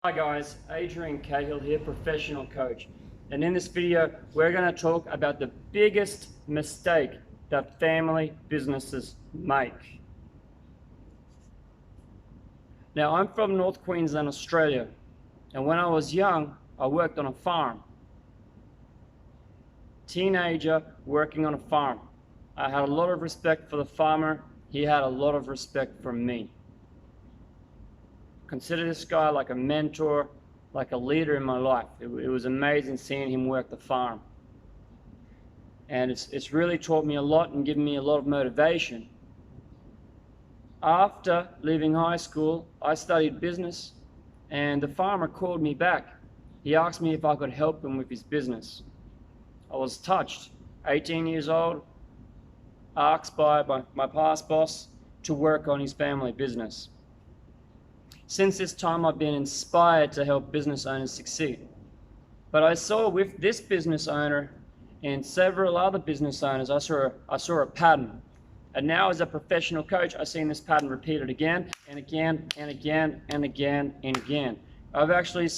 Hi guys, Adrian Cahill here, professional coach. And in this video, we're going to talk about the biggest mistake that family businesses make. Now, I'm from North Queensland, Australia. And when I was young, I worked on a farm. Teenager working on a farm. I had a lot of respect for the farmer. He had a lot of respect for me. Consider this guy like a mentor, like a leader in my life. It was amazing seeing him work the farm. And it's really taught me a lot and given me a lot of motivation. After leaving high school, I studied business, and the farmer called me back. He asked me if I could help him with his business. I was touched. 18 years old, asked by my past boss to work on his family business. Since this time, I've been inspired to help business owners succeed. But I saw with this business owner and several other business owners, I saw a pattern. And now as a professional coach, I've seen this pattern repeated again and again and again and again and again. I've actually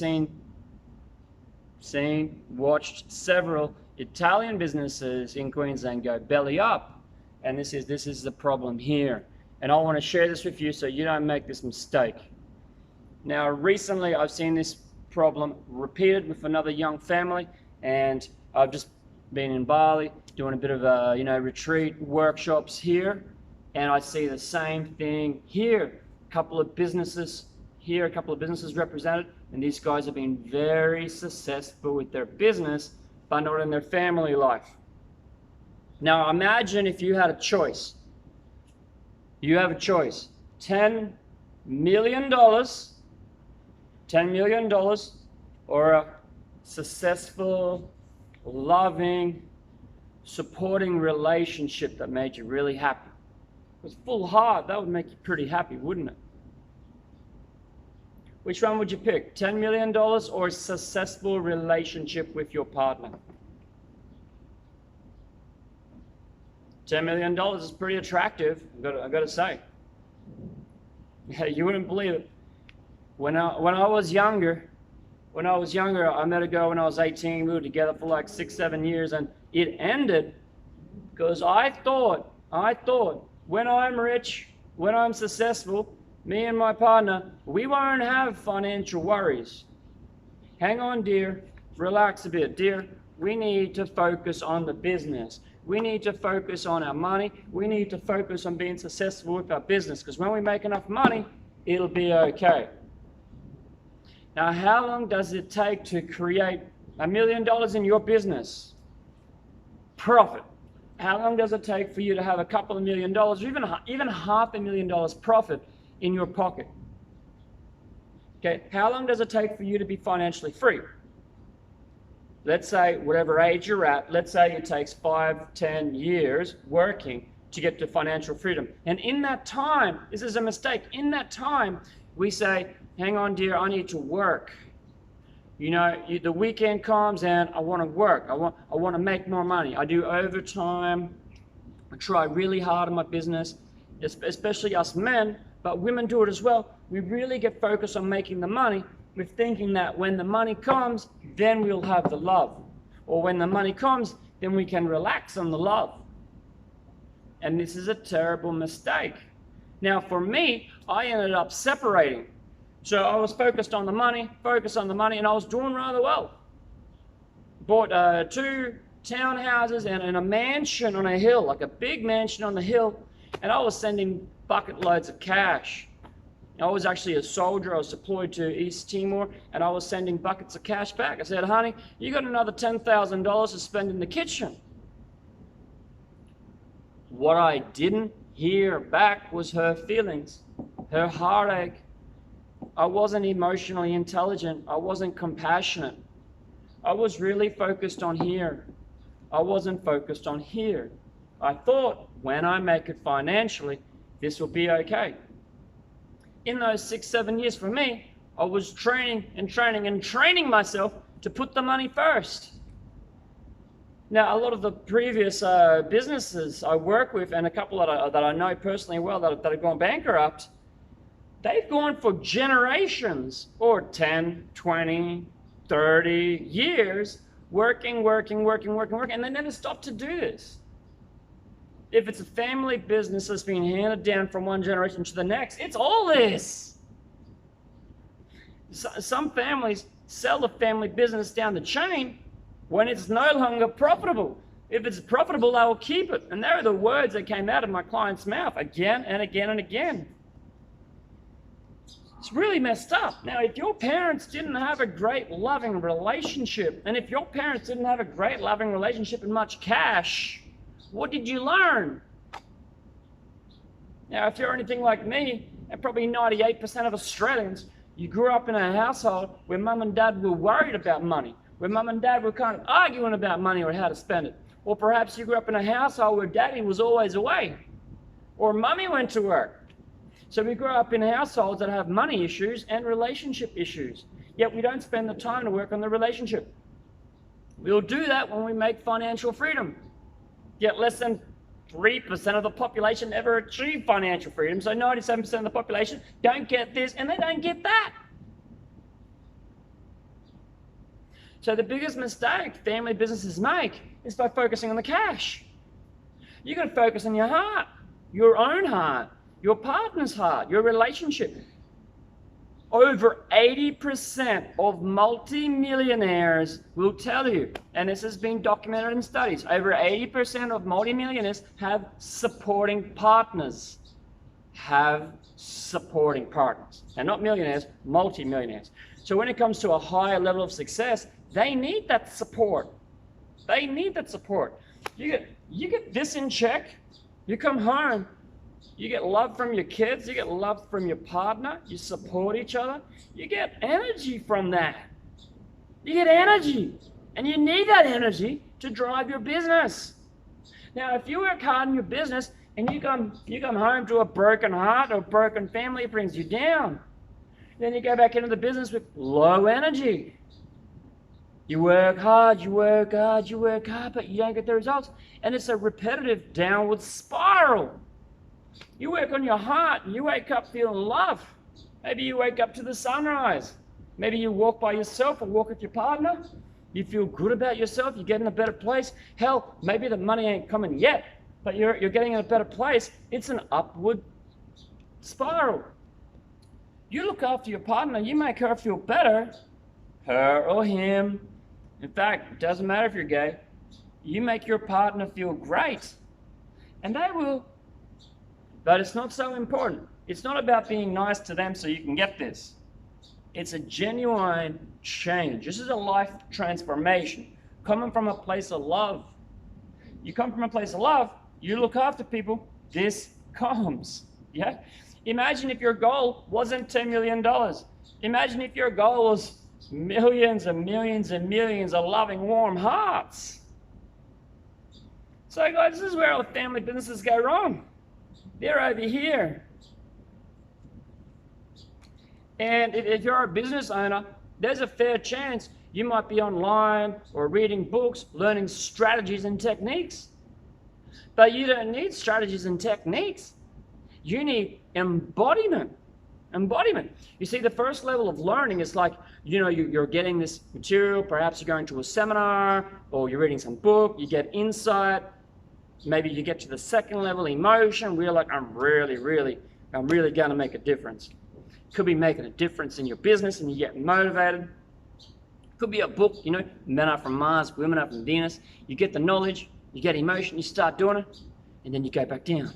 watched several Italian businesses in Queensland go belly up. And this is the problem here. And I want to share this with you so you don't make this mistake. Now, recently I've seen this problem repeated with another young family, and I've just been in Bali doing a bit of retreat workshops here, and I see the same thing here. A couple of businesses represented, and these guys have been very successful with their business, but not in their family life. Now, imagine if you had a choice. You have a choice: $10 million. $10 million, or a successful, loving, supporting relationship that made you really happy. With full heart, that would make you pretty happy, wouldn't it? Which one would you pick? $10 million or a successful relationship with your partner? $10 million is pretty attractive, I've got to say. Yeah, you wouldn't believe it. When I was younger, I met a girl when I was 18. We were together for like 6-7 years, and it ended because I thought when I'm rich, when I'm successful, me and my partner, we won't have financial worries. Hang on, dear. Relax a bit, dear. We need to focus on the business. We need to focus on our money. We need to focus on being successful with our business, because when we make enough money, it'll be okay. Now, how long does it take to create $1 million in your business? Profit. How long does it take for you to have a couple of $1 million, or even $500,000 profit in your pocket? Okay, how long does it take for you to be financially free? Let's say whatever age you're at, let's say it takes 5-10 years working to get to financial freedom. And in that time, this is a mistake, in that time, we say, hang on, dear, I need to work. The weekend comes and I want to work. I want to make more money. I do overtime. I try really hard on my business, especially us men, but women do it as well. We really get focused on making the money with thinking that when the money comes, then we'll have the love. Or when the money comes, then we can relax on the love. And this is a terrible mistake. Now, for me, I ended up separating. So I was focused on the money, and I was doing rather well. Bought 2 townhouses and a mansion on a hill, like a big mansion on the hill, and I was sending bucket loads of cash. I was actually a soldier. I was deployed to East Timor, and I was sending buckets of cash back. I said, honey, you got another $10,000 to spend in the kitchen. What I didn't hear back was her feelings, her heartache. I wasn't emotionally intelligent. I wasn't compassionate. I was really focused on here. I wasn't focused on here. I thought, when I make it financially, this will be okay. In those 6-7 years for me, I was training myself to put the money first. Now, a lot of the previous businesses I work with, and a couple that I know personally well that have gone bankrupt, they've gone for generations or 10, 20, 30 years working, and they never stop to do this. If it's a family business that's being handed down from one generation to the next, it's all this. Some families sell the family business down the chain when it's no longer profitable. If it's profitable, they will keep it. And there are the words that came out of my client's mouth again and again and again. It's really messed up. Now, if your parents didn't have a great loving relationship, and if your parents didn't have a great loving relationship and much cash, what did you learn? Now, if you're anything like me, and probably 98% of Australians, you grew up in a household where mum and dad were worried about money, where mum and dad were kind of arguing about money or how to spend it. Or perhaps you grew up in a household where daddy was always away, or mummy went to work. So we grow up in households that have money issues and relationship issues, yet we don't spend the time to work on the relationship. We'll do that when we make financial freedom, yet less than 3% of the population ever achieve financial freedom. So 97% of the population don't get this and they don't get that. So the biggest mistake family businesses make is by focusing on the cash. You got to focus on your heart, your own heart, your partner's heart, your relationship. Over 80% of multimillionaires will tell you, and this has been documented in studies, over 80% of multimillionaires have supporting partners. And not millionaires, multimillionaires. So when it comes to a higher level of success, they need that support. They need that support. You get this in check, you come home, you get love from your kids, you get love from your partner, you support each other, you get energy from that. You get energy, and you need that energy to drive your business. Now, if you work hard in your business and you come home to a broken heart or a broken family, it brings you down. Then you go back into the business with low energy. You work hard, but you don't get the results. And it's a repetitive downward spiral. You work on your heart and you wake up feeling love. Maybe you wake up to the sunrise. Maybe you walk by yourself or walk with your partner. You feel good about yourself. You get in a better place. Hell, maybe the money ain't coming yet, but you're getting in a better place. It's an upward spiral. You look after your partner. You make her feel better, her or him. In fact, it doesn't matter if you're gay. You make your partner feel great, and they will. But it's not so important. It's not about being nice to them so you can get this. It's a genuine change. This is a life transformation coming from a place of love. You come from a place of love, you look after people, this comes. Yeah? Imagine if your goal wasn't $10 million. Imagine if your goal was millions and millions and millions of loving, warm hearts. So guys, this is where all the family businesses go wrong. They're over here. And if you're a business owner, there's a fair chance you might be online or reading books, learning strategies and techniques. But you don't need strategies and techniques. You need embodiment. Embodiment. You see, the first level of learning is like, you're getting this material, perhaps you're going to a seminar, or you're reading some book, you get insight. Maybe you get to the second level, emotion, where you're like, I'm really going to make a difference. Could be making a difference in your business and you get motivated. Could be a book, men are from Mars, women are from Venus. You get the knowledge, you get emotion, you start doing it, and then you go back down.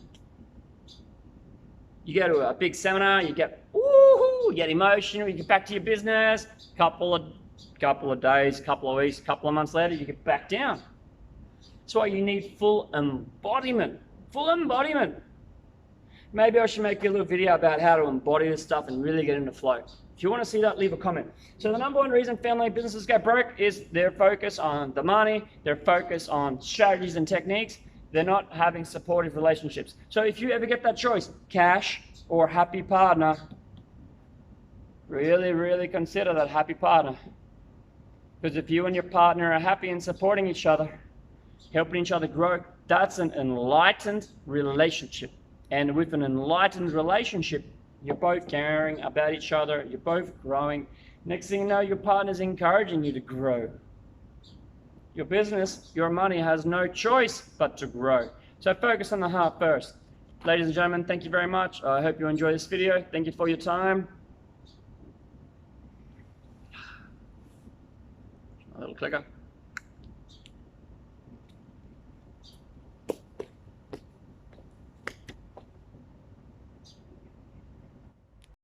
You go to a big seminar, you get, woohoo, you get emotional, you get back to your business, couple of days, couple of weeks, couple of months later, you get back down. That's why you need full embodiment. Full embodiment. Maybe I should make you a little video about how to embody this stuff and really get into flow. If you want to see that, leave a comment. So the number one reason family businesses go broke is their focus on the money, their focus on strategies and techniques. They're not having supportive relationships. So if you ever get that choice, cash or happy partner, really consider that happy partner. Because if you and your partner are happy and supporting each other, helping each other grow, that's an enlightened relationship. And with an enlightened relationship, You're both caring about each other. You're both growing. Next thing you know, your partner's encouraging you to grow. Your business, your money has no choice but to grow. So focus on the heart first. Ladies and gentlemen, thank you very much. I hope you enjoy this video. Thank you for your time. A little clicker.